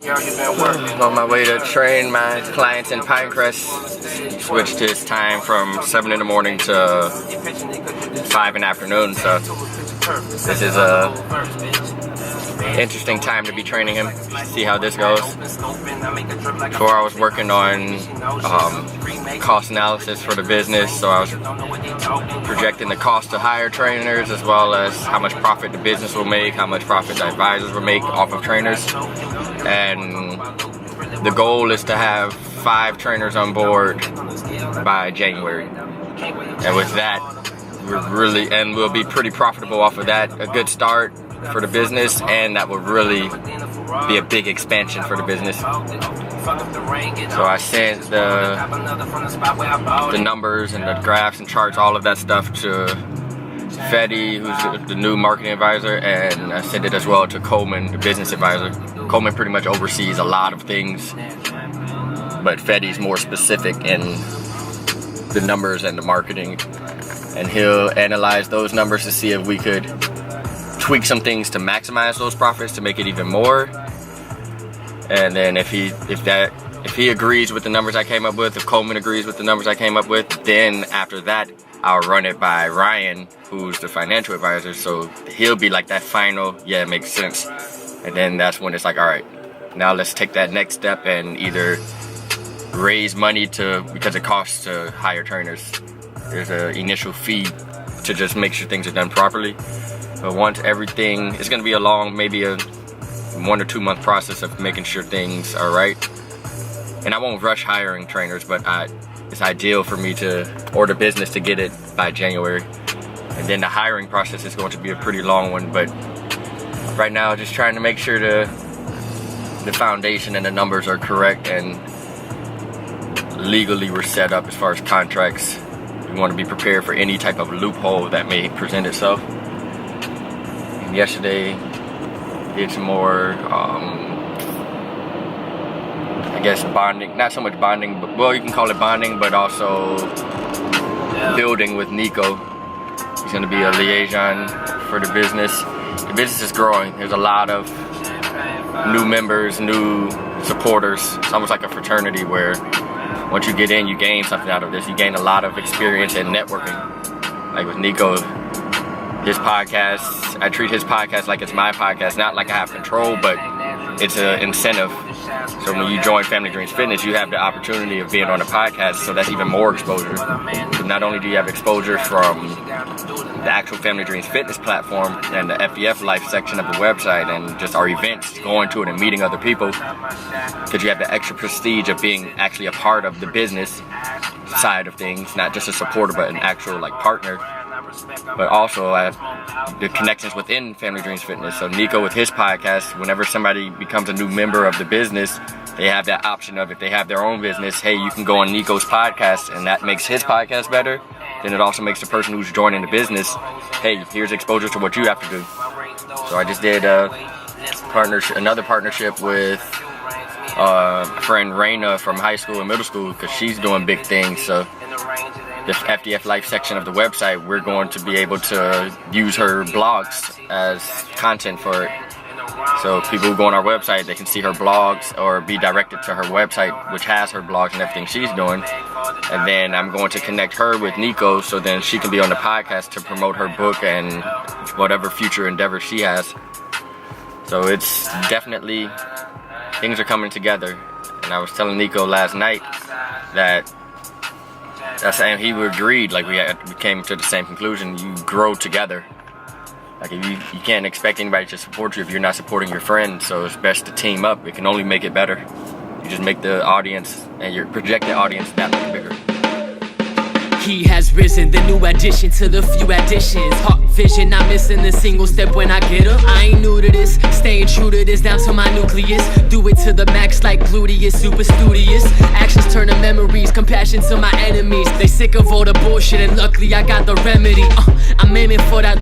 On my way to train my clients in Pinecrest. Switched his time from 7 in the morning to 5 in the afternoon, so this is a interesting time to be training him. See how this goes. Before I was working on cost analysis for the business, so I was projecting the cost to hire trainers as well as how much profit the business will make, how much profit the advisors will make off of trainers. And the goal is to have 5 trainers on board by January. And with that, we'll be pretty profitable off of that. A good start for the business, and that will really be a big expansion for the business. So I sent the numbers and the graphs and charts, all of that stuff, to Fetty, who's the new marketing advisor, and I sent it as well to Coleman, the business advisor. Coleman pretty much oversees a lot of things, but Fetty's more specific in the numbers and the marketing, and he'll analyze those numbers to see if we could tweak some things to maximize those profits to make it even more. And then if he agrees with the numbers I came up with, if Coleman agrees with the numbers I came up with, then after that I'll run it by Ryan, who's the financial advisor. So he'll be like that final, yeah, it makes sense. And then that's when it's like, all right, now let's take that next step and either raise money because it costs to hire trainers. There's an initial fee to just make sure things are done properly. But once everything, it's going to be a long, maybe a 1 or 2 month process of making sure things are right. And I won't rush hiring trainers, but it's ideal for me or the business to get it by January. And then the hiring process is going to be a pretty long one, but right now just trying to make sure the foundation and the numbers are correct and legally we're set up as far as contracts. We want to be prepared for any type of loophole that may present itself. And yesterday did some more I guess bonding, not so much bonding, but well, you can call it bonding, but also building with Nico. He's going to be a liaison for the business. The business is growing. There's a lot of new members, new supporters. It's almost like a fraternity where once you get in, you gain something out of this. You gain a lot of experience and networking. Like with Nico, his podcast, I treat his podcast like it's my podcast, not like I have control, but it's an incentive. So when you join Family Dreams Fitness, you have the opportunity of being on a podcast, so that's even more exposure. So not only do you have exposure from the actual Family Dreams Fitness platform and the FDF Life section of the website and just our events, going to it and meeting other people, because you have the extra prestige of being actually a part of the business side of things, not just a supporter, but an actual partner. But also the connections within Family Dreams Fitness. So Nico with his podcast, whenever somebody becomes a new member of the business, they have that option of, if they have their own business, hey, you can go on Nico's podcast, and that makes his podcast better. Then it also makes the person who's joining the business, hey, here's exposure to what you have to do. So I just did another partnership with friend Raina from high school and middle school, because she's doing big things. So the FDF Life section of the website, we're going to be able to use her blogs as content for it. So people who go on our website, they can see her blogs or be directed to her website, which has her blogs and everything she's doing. And then I'm going to connect her with Nico, so then she can be on the podcast to promote her book and whatever future endeavor she has. So it's definitely, things are coming together. And I was telling Nico last night that he agreed, we came to the same conclusion. You grow together. If you can't expect anybody to support you if you're not supporting your friends, so it's best to team up. It can only make it better. You just make the audience and your projected audience that much bigger. He has risen, the new addition to the few additions. Heart vision, not missing a single step when I get up. I ain't new to this, staying true to this, down to my nucleus. Do it to the max like gluteus, super studious. Actions turn to memories, compassion to my enemies. They sick of all the bullshit and luckily I got the remedy. I'm aiming for that